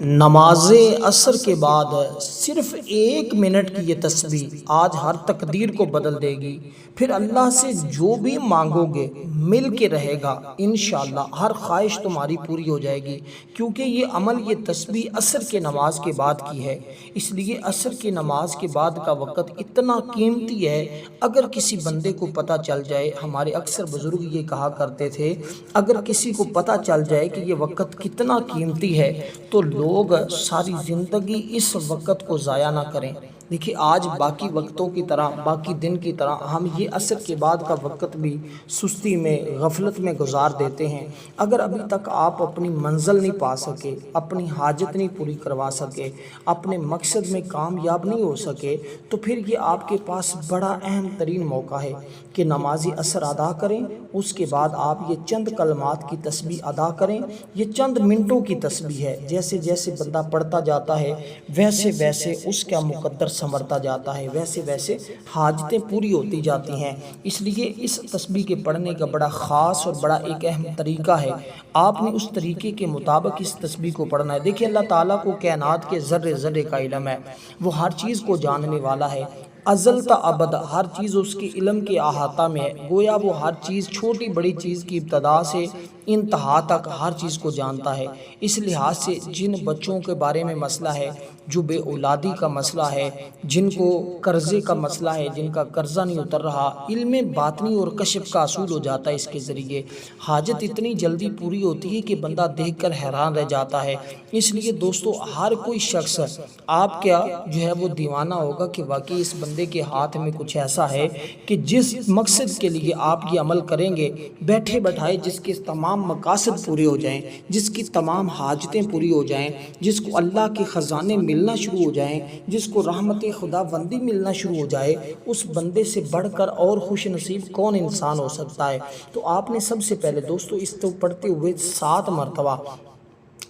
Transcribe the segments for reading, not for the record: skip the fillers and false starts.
نماز عصر کے بعد صرف 1 منٹ کی یہ تسبیح آج ہر تقدیر کو بدل دے گی۔ پھر اللہ سے جو بھی مانگو گے مل کے رہے گا، انشاءاللہ ہر خواہش تمہاری پوری ہو جائے گی، کیونکہ یہ عمل، یہ تسبیح عصر کے نماز کے بعد کی ہے۔ اس لیے عصر کی نماز کے بعد کا وقت اتنا قیمتی ہے، اگر کسی بندے کو پتہ چل جائے، ہمارے اکثر بزرگ یہ کہا کرتے تھے، اگر کسی کو پتہ چل جائے کہ یہ وقت کتنا قیمتی ہے تو لوگ ساری زندگی اس وقت کو ضائع نہ کریں۔ دیکھیے، آج باقی وقتوں کی طرح، باقی دن کی طرح ہم یہ عصر کے بعد کا وقت بھی سستی میں، غفلت میں گزار دیتے ہیں۔ اگر ابھی تک آپ اپنی منزل نہیں پا سکے، اپنی حاجت نہیں پوری کروا سکے، اپنے مقصد میں کامیاب نہیں ہو سکے، تو پھر یہ آپ کے پاس بڑا اہم ترین موقع ہے کہ نماز عصر ادا کریں۔ اس کے بعد آپ یہ چند کلمات کی تسبیح ادا کریں۔ یہ چند منٹوں کی تسبیح ہے، جیسے جیسے بندہ پڑھتا جاتا ہے ویسے ویسے اس کا مقدر سنورتا جاتا ہے، ویسے ویسے حاجتیں پوری ہوتی جاتی ہیں۔ اس لیے اس تسبیح کے پڑھنے کا بڑا خاص اور بڑا ایک اہم طریقہ ہے۔ آپ نے اس طریقے کے مطابق اس تسبیح کو پڑھنا ہے۔ دیکھیں، اللہ تعالیٰ کو کائنات کے ذرے ذرے کا علم ہے، وہ ہر چیز کو جاننے والا ہے۔ ازل تا ابد ہر چیز اس کے علم کے احاطہ میں ہے، گویا وہ ہر چیز، چھوٹی بڑی چیز کی ابتدا سے انتہا تک ہر چیز کو جانتا ہے۔ اس لحاظ سے جن بچوں کے بارے میں مسئلہ ہے، جو بے اولادی کا مسئلہ ہے، جن کو قرضے کا مسئلہ ہے، جن کا قرضہ نہیں اتر رہا، علم باطنی اور کشف کا حصول ہو جاتا ہے اس کے ذریعے۔ حاجت اتنی جلدی پوری ہوتی ہے کہ بندہ دیکھ کر حیران رہ جاتا ہے۔ اس لیے دوستو، ہر کوئی شخص آپ کیا جو ہے وہ دیوانہ ہوگا کہ واقعی اس بندے کے ہاتھ میں کچھ ایسا ہے کہ جس مقصد کے لیے آپ یہ عمل کریں گے، بیٹھے بٹھائے جس کے تمام مقاصد پورے ہو جائیں، جس کی تمام حاجتیں پوری ہو جائیں، جس کو اللہ کے خزانے ملنا شروع ہو جائیں، جس کو رحمت خدا بندی ملنا شروع ہو جائے، اس بندے سے بڑھ کر اور خوش نصیب کون انسان ہو سکتا ہے؟ تو آپ نے سب سے پہلے دوستو اس کو پڑھتے ہوئے 7 مرتبہ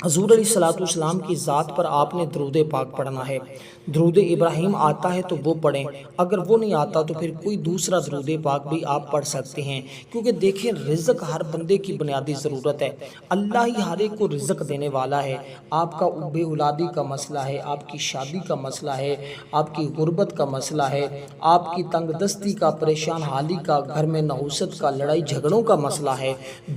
حضور علیہ الصلوۃ والسلام کی ذات پر آپ نے درود پاک پڑھنا ہے۔ درود ابراہیم آتا ہے تو وہ پڑھیں، اگر وہ نہیں آتا تو پھر کوئی دوسرا درود پاک بھی آپ پڑھ سکتے ہیں، کیونکہ دیکھیں، رزق ہر بندے کی بنیادی ضرورت ہے۔ اللہ ہی ہر ایک کو رزق دینے والا ہے۔ آپ کا بے اولادی کا مسئلہ ہے، آپ کی شادی کا مسئلہ ہے، آپ کی غربت کا مسئلہ ہے، آپ کی تنگ دستی کا، پریشان حالی کا، گھر میں نحوست کا، لڑائی جھگڑوں کا مسئلہ ہے،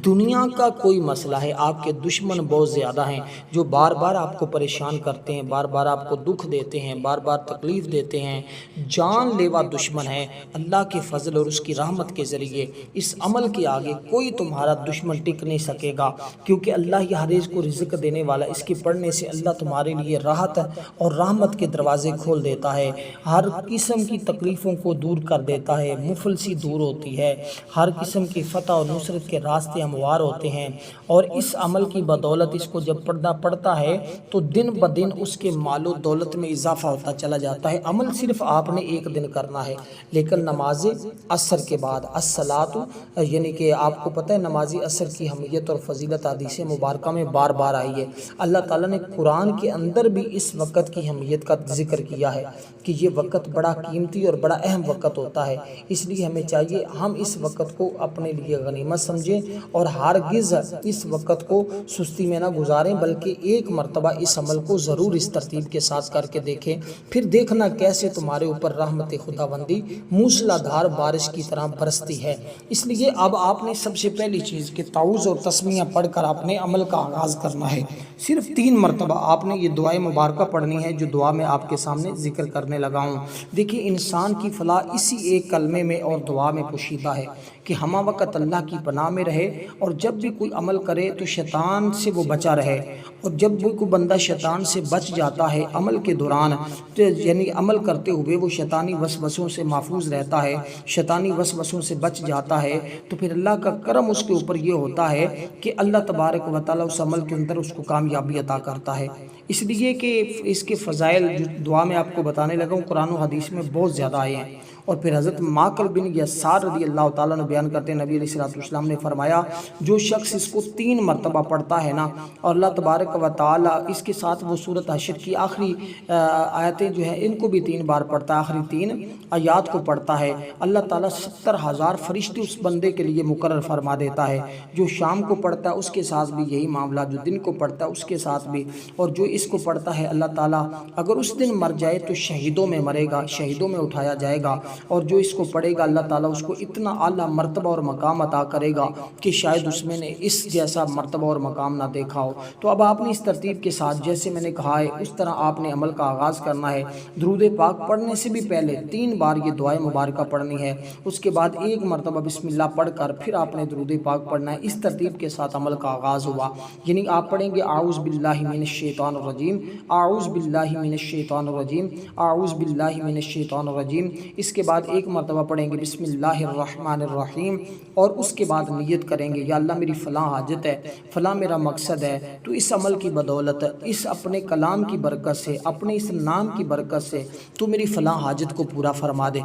دنیا کا کوئی مسئلہ ہے، آپ کے دشمن بہت زیادہ ہیں جو بار بار آپ کو پریشان کرتے ہیں، بار بار آپ کو دکھ دیتے ہیں، بار بار تکلیف دیتے ہیں، جان لیوا دشمن ہے۔ اللہ کے فضل اور اس کی رحمت کے ذریعے اس عمل کے آگے کوئی تمہارا دشمن ٹک نہیں سکے گا، کیونکہ اللہ ہی ہر ایک کو رزق دینے والا۔ اس کے پڑھنے سے اللہ تمہارے لیے راحت اور رحمت کے دروازے کھول دیتا ہے، ہر قسم کی تکلیفوں کو دور کر دیتا ہے، مفلسی دور ہوتی ہے، ہر قسم کی فتح اور نصرت کے راستے ہموار ہوتے ہیں۔ اور اس عمل کی بدولت اس کو جب پڑھتا ہے تو دن بدن اس کے مال و دولت میں اضافہ ہوتا چلا جاتا ہے۔ عمل صرف آپ نے 1 دن کرنا ہے، لیکن نماز عصر کے بعد الصلاۃ، یعنی کہ آپ کو پتہ ہے نماز عصر کی اہمیت اور فضیلت حدیث مبارکہ میں بار بار آئی ہے۔ اللہ تعالیٰ نے قرآن کے اندر بھی اس وقت کی اہمیت کا ذکر کیا ہے کہ یہ وقت بڑا قیمتی اور بڑا اہم وقت ہوتا ہے۔ اس لیے ہمیں چاہیے ہم اس وقت کو اپنے لیے غنیمت سمجھیں اور ہرگز اس وقت کو سستی میں نہ گزاریں، بلکہ 1 مرتبہ اس عمل کو ضرور اس ترتیب کے ساتھ کر کے دیکھیں، پھر دیکھنا کیسے تمہارے اوپر رحمت خداوندی موسلا دھار بارش کی طرح برستی ہے۔ اس لیے اب آپ نے سب سے پہلی چیز کہ تعوذ اور تسمیہ پڑھ کر اپنے عمل کا آغاز کرنا ہے۔ صرف 3 مرتبہ آپ نے یہ دعائے مبارکہ پڑھنی ہے جو دعا میں آپ کے سامنے ذکر کرنے لگا ہوں۔ دیکھیں، انسان کی فلاح اسی ایک کلمے میں اور دعا میں پوشیدہ ہے کہ ہمہ وقت اللہ کی پناہ میں رہے، اور جب بھی کوئی عمل کرے تو شیطان سے وہ بچا رہے، اور جب بھی کوئی بندہ شیطان سے بچ جاتا ہے عمل کے دوران، یعنی عمل کرتے ہوئے وہ شیطانی وسوسوں سے محفوظ رہتا ہے، شیطانی وسوسوں سے بچ جاتا ہے، تو پھر اللہ کا کرم اس کے اوپر یہ ہوتا ہے کہ اللہ تبارک و تعالیٰ اس عمل کے اندر اس کو کامیابی عطا کرتا ہے۔ اس لیے کہ اس کے فضائل جو دعا میں آپ کو بتانے لگا ہوں، قرآن و حدیث میں بہت زیادہ آئے ہیں، اور پھر حضرت ماقل بن یسار رضی اللہ تعالیٰ نے بیان کرتے ہیں نبی علیہ الصلوۃ والسلام نے فرمایا جو شخص اس کو 3 مرتبہ پڑھتا ہے نا اور اللہ تبارک و تعالیٰ اس کے ساتھ وہ سورۃ حشر کی آخری آیتیں جو ہیں ان کو بھی 3 بار پڑھتا ہے، آخری 3 آیات کو پڑھتا ہے، اللہ تعالیٰ 70,000 فرشتے اس بندے کے لیے مقرر فرما دیتا ہے۔ جو شام کو پڑھتا ہے اس کے ساتھ بھی یہی معاملہ، جو دن کو پڑھتا ہے اس کے ساتھ بھی، اور جو اس کو پڑھتا ہے اللہ تعالیٰ اگر اس دن مر جائے تو شہیدوں میں مرے گا، شہیدوں میں اٹھایا جائے گا، اور جو اس کو پڑھے گا اللہ تعالیٰ اس کو اتنا اعلیٰ مرتبہ اور مقام عطا کرے گا کہ شاید اس میں نے اس جیسا مرتبہ اور مقام نہ دیکھا ہو۔ تو اب آپ نے اس ترتیب کے ساتھ جیسے میں نے کہا ہے اس طرح آپ نے عمل کا آغاز کرنا ہے۔ درود پاک پڑھنے سے بھی پہلے 3 بار یہ دعائے مبارکہ پڑھنی ہے، اس کے بعد 1 مرتبہ بسم اللہ پڑھ کر پھر آپ نے درود پاک پڑھنا ہے۔ اس ترتیب کے ساتھ عمل کا آغاز ہوا، یعنی آپ پڑھیں گے اعوذ باللہ من الشیطان الرجیم، اعوذ باللہ من الشیطان الرجیم، اعوذ باللہ من الشیطان الرجیم، اس کے بعد 1 مرتبہ پڑھیں گے بسم اللہ الرحمن الرحیم، اور اس کے بعد نیت کریں گے یا اللہ میری فلاں حاجت ہے، فلاں میرا مقصد ہے، تو اس عمل کی بدولت، اس اپنے کلام کی برکت سے، اپنے اس نام کی برکت سے تو میری فلاں حاجت کو پورا فرما دے۔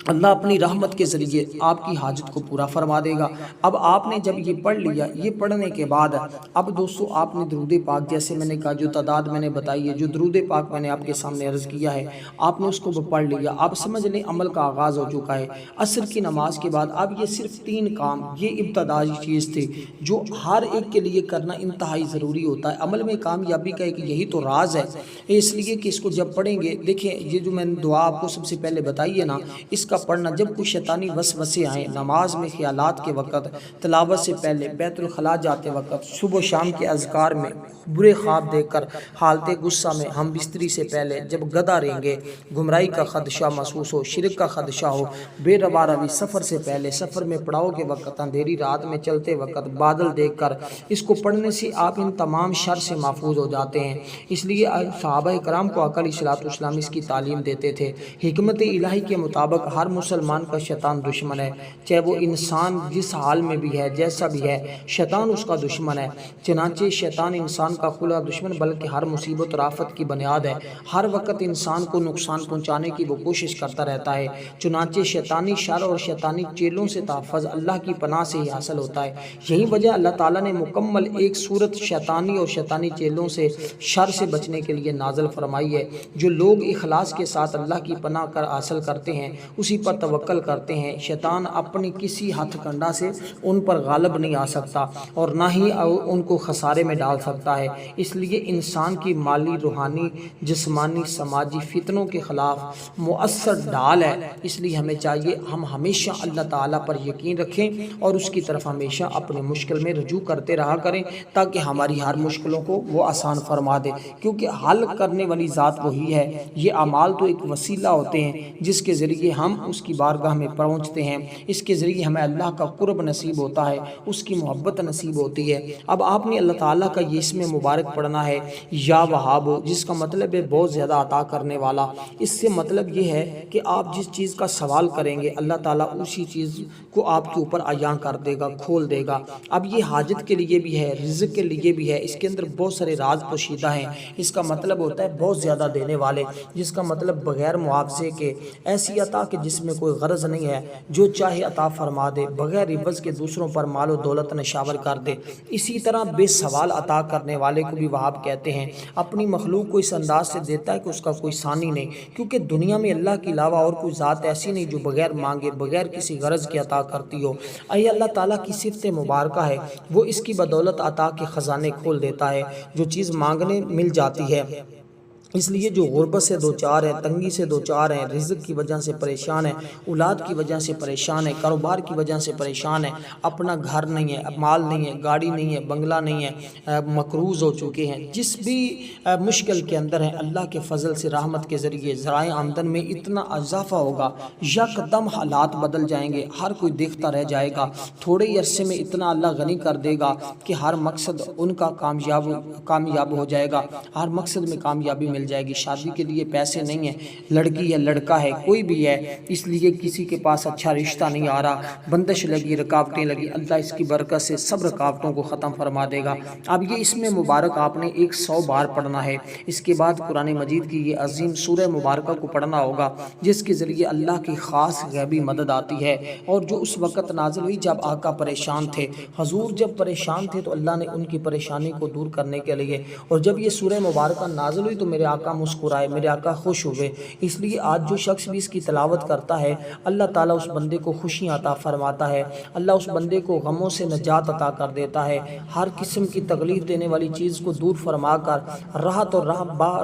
اللہ اپنی رحمت کے ذریعے آپ کی حاجت کو پورا فرما دے گا۔ اب آپ نے جب یہ پڑھ لیا، یہ پڑھنے کے بعد اب دوستو آپ نے درود پاک جیسے میں نے کہا جو تعداد میں نے بتائی ہے، جو درود پاک میں نے آپ کے سامنے عرض کیا ہے، آپ نے اس کو پڑھ لیا، آپ سمجھ لیں عمل کا آغاز ہو چکا ہے۔ عصر کی نماز کے بعد اب یہ صرف 3 کام، یہ ابتدائی چیز تھی جو ہر ایک کے لیے کرنا انتہائی ضروری ہوتا ہے۔ عمل میں کامیابی کا ایک یہی تو راز ہے، اس لیے کہ اس کو جب پڑھیں گے، دیکھیں یہ جو میں نے دعا آپ کو سب سے پہلے بتائی ہے نا، اس کا پڑھنا جب کوئی شیطانی وسوسے آئیں، نماز میں خیالات کے وقت، تلاوت سے پہلے، بیت الخلاء جاتے وقت، صبح و شام کے اذکار میں، برے خواب دیکھ کر، حالت غصہ میں، ہم بستری سے پہلے، جب گدا رہیں گے، گمراہی کا خدشہ محسوس ہو، شرک کا خدشہ ہو، بے روا روی، سفر سے پہلے، سفر میں پڑاؤ کے وقت، اندھیری رات میں چلتے وقت، بادل دیکھ کر، اس کو پڑھنے سے آپ ان تمام شر سے محفوظ ہو جاتے ہیں۔ اس لیے صحابہ کرام کو آقا علیہ الصلوۃ والسلام اس کی تعلیم دیتے تھے۔ حکمت الہی کے مطابق ہر مسلمان کا شیطان دشمن ہے، چاہے وہ انسان جس حال میں بھی ہے، جیسا بھی ہے، شیطان اس کا دشمن ہے۔ چنانچہ شیطان انسان کا خلا دشمن بلکہ ہر مصیبت اور آفت کی بنیاد ہے، ہر وقت انسان کو نقصان پہنچانے کی وہ کوشش کرتا رہتا ہے۔ چنانچہ شیطانی شر اور شیطانی چیلوں سے تحفظ اللہ کی پناہ سے ہی حاصل ہوتا ہے۔ یہی وجہ اللہ تعالیٰ نے مکمل ایک صورت شیطانی اور شیطانی چیلوں سے شر سے بچنے کے لیے نازل فرمائی ہے۔ جو لوگ اخلاص کے ساتھ اللہ کی پناہ کر حاصل کرتے ہیں، اسی پر توکل کرتے ہیں، شیطان اپنی کسی ہتھ کنڈا سے ان پر غالب نہیں آ سکتا اور نہ ہی ان کو خسارے میں ڈال سکتا ہے۔ اس لیے انسان کی مالی، روحانی، جسمانی، سماجی فتنوں کے خلاف مؤثر ڈال ہے۔ اس لیے ہمیں چاہیے ہم ہمیشہ اللہ تعالیٰ پر یقین رکھیں اور اس کی طرف ہمیشہ اپنے مشکل میں رجوع کرتے رہا کریں تاکہ ہماری ہر مشکلوں کو وہ آسان فرما دے، کیونکہ حل کرنے والی ذات وہی ہے۔ یہ اعمال تو ایک وسیلہ ہوتے ہیں جس کے ذریعے ہم اس کی بارگاہ میں پہنچتے ہیں، اس کے ذریعے ہمیں اللہ کا قرب نصیب ہوتا ہے، اس کی محبت نصیب ہوتی ہے۔ اب آپ نے اللہ تعالیٰ کا یہ اسم مبارک پڑھنا ہے یا وہاب، جس کا مطلب ہے بہت زیادہ عطا کرنے والا۔ اس سے مطلب یہ ہے کہ آپ جس چیز کا سوال کریں گے اللہ تعالیٰ اسی چیز کو آپ کے اوپر عیاں کر دے گا، کھول دے گا۔ اب یہ حاجت کے لیے بھی ہے، رزق کے لیے بھی ہے، اس کے اندر بہت سارے راز پوشیدہ ہیں۔ اس کا مطلب ہوتا ہے بہت زیادہ دینے والے، جس کا مطلب بغیر معاوضے کے، ایسی عطا کہ جس میں کوئی غرض نہیں ہے، جو چاہے عطا فرما دے، بغیر عوض کے دوسروں پر مال و دولت نشاور کر دے۔ اسی طرح بے سوال عطا کرنے والے کو بھی وہاب کہتے ہیں۔ اپنی مخلوق کو اس انداز سے دیتا ہے کہ اس کا کوئی ثانی نہیں، کیونکہ دنیا میں اللہ کے علاوہ اور کوئی ذات ایسی نہیں جو بغیر مانگے، بغیر کسی غرض کے عطا کرتی ہو۔ اے اللہ تعالیٰ کی صفت مبارکہ ہے، وہ اس کی بدولت عطا کے خزانے کھول دیتا ہے، جو چیز مانگنے مل جاتی ہے۔ اس لیے جو غربت سے دوچار ہیں، تنگی سے دوچار ہیں، رزق کی وجہ سے پریشان ہیں، اولاد کی وجہ سے پریشان ہیں، کاروبار کی وجہ سے پریشان ہیں، اپنا گھر نہیں ہے، مال نہیں ہے، گاڑی نہیں ہے، بنگلہ نہیں ہے، مقروض ہو چکے ہیں، جس بھی مشکل کے اندر ہیں، اللہ کے فضل سے، رحمت کے ذریعے ذرائع آمدن میں اتنا اضافہ ہوگا، یکدم حالات بدل جائیں گے، ہر کوئی دیکھتا رہ جائے گا، تھوڑے ہی عرصے میں اتنا اللہ غنی کر دے گا کہ ہر مقصد ان کا کامیاب ہو جائے گا، ہر مقصد میں کامیابی مل مل جائے گی۔ شادی کے لیے پیسے نہیں ہیں، لڑکی ہے لڑکا ہے کوئی بھی ہے، اس لیے کسی کے پاس اچھا رشتہ نہیں آ رہا، بندش لگی، رکاوٹیں لگی، اللہ اس کی برکت سے سب رکاوٹوں کو ختم فرما دے گا۔ اب یہ اس میں مبارک آپ نے 100 بار پڑھنا ہے۔ اس کے بعد قرآن مجید کی یہ عظیم سورہ مبارکہ کو پڑھنا ہوگا جس کے ذریعے اللہ کی خاص غیبی مدد آتی ہے، اور جو اس وقت نازل ہوئی جب آقا پریشان تھے۔ حضور جب پریشان تھے تو اللہ نے ان کی پریشانی کو دور کرنے کے لیے، اور جب یہ سورہ مبارکہ نازل ہوئی تو میرے آقا مسکرائے، میرے آقا خوش ہوئے۔ اس لیے آج جو شخص بھی اس کی تلاوت کرتا ہے اللہ تعالیٰ اس بندے کو خوشیاں عطا فرماتا ہے، اللہ اس بندے کو غموں سے نجات عطا کر دیتا ہے، ہر قسم کی تکلیف دینے والی چیز کو دور فرما کر راحت اور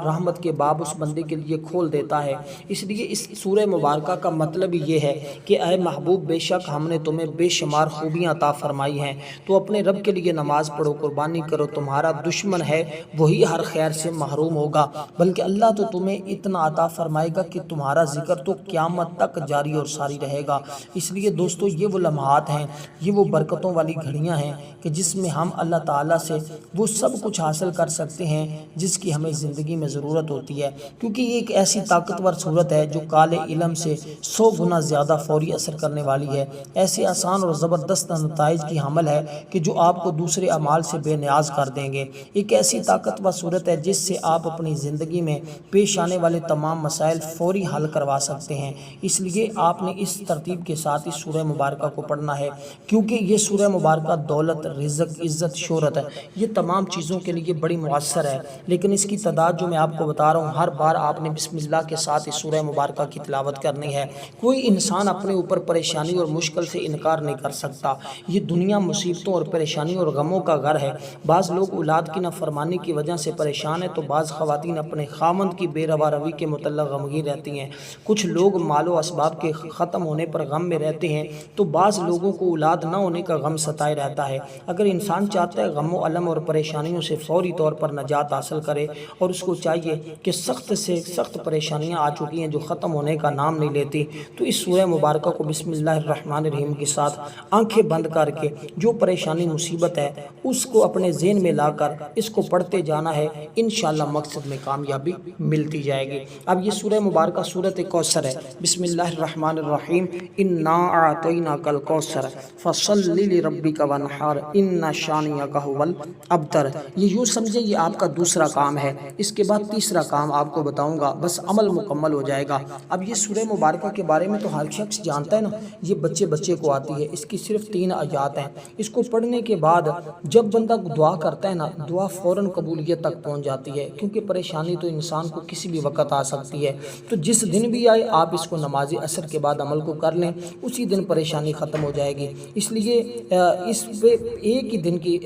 رحمت کے باب اس بندے کے لیے کھول دیتا ہے۔ اس لیے اس سورہ مبارکہ کا مطلب یہ ہے کہ اے محبوب، بے شک ہم نے تمہیں بے شمار خوبیاں عطا فرمائی ہیں، تو اپنے رب کے لیے نماز پڑھو، قربانی کرو، تمہارا دشمن ہے وہی ہر خیر سے محروم ہوگا، بلکہ اللہ تو تمہیں اتنا عطا فرمائے گا کہ تمہارا ذکر تو قیامت تک جاری اور ساری رہے گا۔ اس لیے دوستو یہ وہ لمحات ہیں، یہ وہ برکتوں والی گھڑیاں ہیں کہ جس میں ہم اللہ تعالیٰ سے وہ سب کچھ حاصل کر سکتے ہیں جس کی ہمیں زندگی میں ضرورت ہوتی ہے، کیونکہ یہ ایک ایسی طاقتور صورت ہے جو کالے علم سے 100 گنا زیادہ فوری اثر کرنے والی ہے، ایسے آسان اور زبردست نتائج کی حامل ہے کہ جو آپ کو دوسرے اعمال سے بے نیاز کر دیں گے۔ ایک ایسی طاقتور صورت ہے جس سے آپ اپنی زندگی میں پیش آنے والے تمام مسائل فوری حل کروا سکتے ہیں۔ اس لیے آپ نے اس ترتیب کے ساتھ اس سورہ مبارکہ کو پڑھنا ہے، کیونکہ یہ سورہ مبارکہ دولت، رزق، عزت، شہرت ہے، یہ تمام چیزوں کے لیے بڑی مؤثر ہے، لیکن اس کی تعداد جو میں آپ کو بتا رہا ہوں، ہر بار آپ نے بسم اللہ کے ساتھ اس سورہ مبارکہ کی تلاوت کرنی ہے۔ کوئی انسان اپنے اوپر پریشانی اور مشکل سے انکار نہیں کر سکتا، یہ دنیا مصیبتوں اور پریشانیوں اور غموں کا گھر ہے۔ بعض لوگ اولاد کی نافرمانی کی وجہ سے پریشان ہیں، تو بعض خواتین اپنے خامند کی بے روا روی کے متعلق غمگین رہتی ہیں، کچھ لوگ مال و اسباب کے ختم ہونے پر غم میں رہتے ہیں، تو بعض لوگوں کو اولاد نہ ہونے کا غم ستائے رہتا ہے۔ اگر انسان چاہتا ہے غم و الم اور پریشانیوں سے فوری طور پر نجات حاصل کرے، اور اس کو چاہیے کہ سخت سے سخت پریشانیاں آ چکی ہیں جو ختم ہونے کا نام نہیں لیتی، تو اس سورہ مبارکہ کو بسم اللہ الرحمن الرحیم کے ساتھ آنکھیں بند کر کے جو پریشانی مصیبت ہے اس کو اپنے ذہن میں لا کر اس کو پڑھتے جانا ہے، انشاءاللہ مقصد میں کامیابی ملتی جائے گی۔ اب یہ سورہ مبارکہ سورۃ کوثر ہے۔ بسم اللہ الرحمن الرحیم، انا اعطیناک الکوثر فصل لربک وانحر ان شانئک ھو الابتر۔ یہ یوں سمجھے یہ آپ کا دوسرا کام ہے، اس کے بعد تیسرا کام آپ کو بتاؤں گا، بس عمل مکمل ہو جائے گا۔ اب یہ سورہ مبارکہ کے بارے میں تو ہر شخص جانتا ہے نا، یہ بچے کو آتی ہے، اس کی صرف 3 آیات ہیں۔ اس کو پڑھنے کے بعد جب بندہ دعا کرتا ہے نا، دعا فوراً قبولیت تک پہنچ جاتی ہے، کیونکہ پریشانی تو انسان کو کسی بھی وقت آ سکتی ہے، تو جس دن بھی آئے آپ اس کو نماز عصر کے بعد عمل کو کر لیں، اسی دن پریشانی ختم ہو جائے گی۔ اس لیے اس پہ ایک ہی دن کی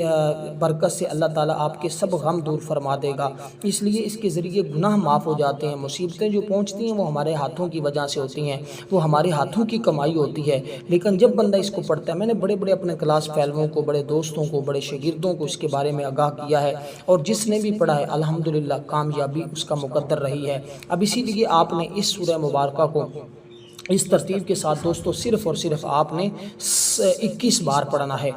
برکت سے اللہ تعالیٰ آپ کے سب غم دور فرما دے گا۔ اس لیے اس کے ذریعے گناہ معاف ہو جاتے ہیں، مصیبتیں جو پہنچتی ہیں وہ ہمارے ہاتھوں کی وجہ سے ہوتی ہیں، وہ ہمارے ہاتھوں کی کمائی ہوتی ہے، لیکن جب بندہ اس کو پڑھتا ہے، میں نے بڑے اپنے کلاس فیلووں کو، بڑے دوستوں کو، بڑے شاگردوں کو اس کے بارے میں آگاہ کیا ہے، اور جس نے بھی پڑھا ہے الحمدللہ کامیابی اس کا مقدر رہی ہے۔ اب اسی لیے آپ نے اس سورہ مبارکہ کو اس ترتیب کے ساتھ دوستو صرف اور صرف آپ نے 21 بار پڑھنا ہے۔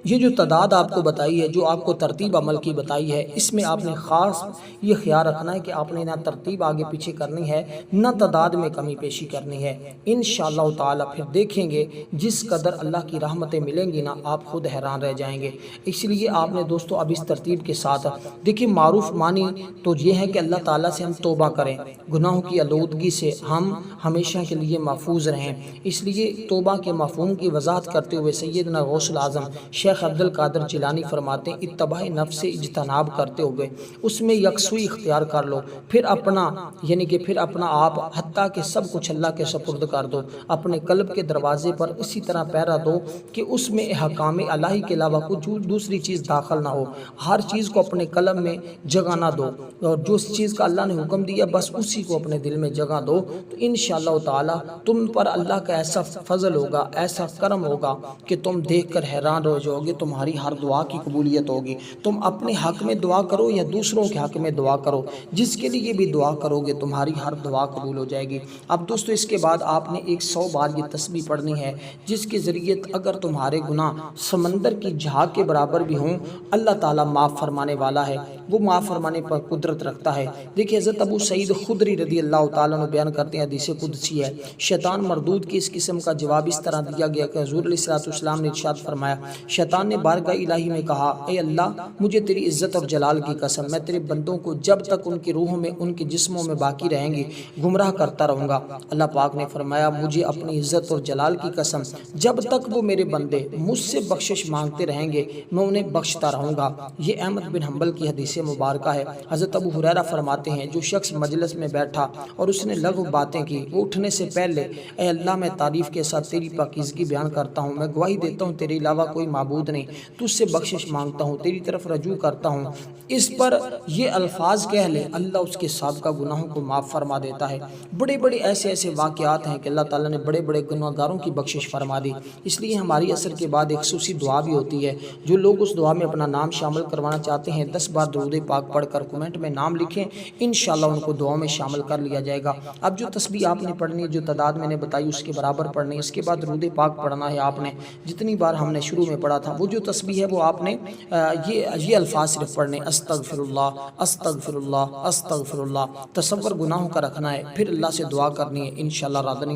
یہ جو تعداد آپ کو بتائی ہے، جو آپ کو ترتیب عمل کی بتائی ہے، اس میں آپ نے خاص یہ خیال رکھنا ہے کہ آپ نے نہ ترتیب آگے پیچھے کرنی ہے، نہ تعداد میں کمی بیشی کرنی ہے۔ انشاءاللہ تعالیٰ پھر دیکھیں گے جس قدر اللہ کی رحمتیں ملیں گی نا، آپ خود حیران رہ جائیں گے۔ اس لیے آپ نے دوستو اب اس ترتیب کے ساتھ دیکھیں، معروف معنی تو یہ ہے کہ اللہ تعالیٰ سے ہم توبہ کریں، گناہوں کی آلودگی سے ہم ہمیشہ کے لیے محفوظ رہیں۔ اس لیے توبہ کے مفہوم کی وضاحت کرتے ہوئے سیدنا غوث العظم شیخ عبد القادر جیلانی فرماتے ہیں، اتباع نفس سے اجتناب کرتے ہوئے اس میں یکسوئی اختیار کر لو، پھر اپنا آپ حتیٰ کہ سب کچھ اللہ کے سپرد کر دو، اپنے قلب کے دروازے پر اسی طرح پہرا دو کہ اس میں احکام الہی کے علاوہ کچھ دوسری چیز داخل نہ ہو، ہر چیز کو اپنے قلب میں جگہ نہ دو، اور جو چیز کا اللہ نے حکم دیا بس اسی کو اپنے دل میں جگہ دو، تو انشاءاللہ تعالی تم پر اللہ کا ایسا فضل ہوگا، ایسا کرم ہوگا کہ تم دیکھ کر حیران رہ جاؤ گے تمہاری ہر دعا کی قبولیت ہوگی۔ تم اپنے حق میں دعا کرو یا دوسروں کے حق میں دعا کرو، جس کے لیے بھی دعا کرو گے تمہاری ہر دعا قبول ہو جائے گی۔ اب دوستو اس کے بعد آپ نے 100 بار یہ تسبیح پڑھنی ہے، جس کے ذریعے اگر تمہارے گناہ سمندر کی جھاگ کے برابر بھی ہوں، اللہ تعالیٰ معاف فرمانے والا ہے، وہ معاف فرمانے پر قدرت رکھتا ہے۔ دیکھیں حضرت ابو سعید خدری رضی اللہ تعالیٰ عنہ بیان کرتے ہیں، حدیث قدسی ہے، شیطان مردود کی اس قسم کا جواب اس طرح دیا گیا کہ حضور علیہ السلام نے ارشاد فرمایا، شیطان نے بارگاہ الہی میں کہا، اے اللہ مجھے تیری عزت اور جلال کی قسم، میں تیرے بندوں کو جب تک ان کی روحوں میں ان کے جسموں میں باقی رہیں گے گمراہ کرتا رہوں گا۔ اللہ پاک نے فرمایا، مجھے اپنی عزت اور جلال کی قسم، جب تک وہ میرے بندے مجھ سے بخشش مانگتے رہیں گے میں انہیں بخشتا رہوں گا۔ یہ احمد بن حنبل کی حدیث مبارکہ ہے۔ حضرت ابو ہریرہ فرماتے ہیں، جو شخص مجلس میں بیٹھا اور اس نے لغو باتیں کی، وہ اٹھنے سے پہلے، اے اللہ میں تعریف کے ساتھ تیری پاکیزگی بیان کرتا ہوں، میں گواہی دیتا ہوں تیرے علاوہ کوئی معبود نہیں، تجھ سے بخشش مانگتا ہوں، تیری طرف رجوع کرتا ہوں، اس پر یہ الفاظ کہہ لے، اللہ اس کے سابقہ گناہوں کو معاف فرما دیتا ہے۔ بڑے بڑے ایسے واقعات ہیں کہ اللہ تعالیٰ نے بڑے بڑے گناہ گاروں کی بخشش فرما دی۔ اس لیے ہماری عصر کے بعد ایک خصوصی دعا بھی ہوتی ہے، جو لوگ اس دعا میں اپنا نام شامل کروانا چاہتے ہیں 10 بار درود پاک پڑھ کر کمنٹ میں نام لکھیں، انشاءاللہ ان کو دعا میں شامل کر لیا جائے گا۔ اب جو تسبیح آپ نے پڑھنی ہے، جو تعداد میں نے بتائی اس کے برابر پڑھنی ہے، اس کے بعد درود پاک پڑھنا ہے آپ نے جتنی بار ہم نے شروع میں پڑھا تھا، وہ جو تسبیح ہے وہ آپ نے یہ الفاظ صرف پڑھنے، استغفر اللہ استغفر اللہ استغفر اللہ، تصور گناہوں کا رکھنا ہے، پھر اللہ سے دعا کرنی ہے، انشاءاللہ رادنی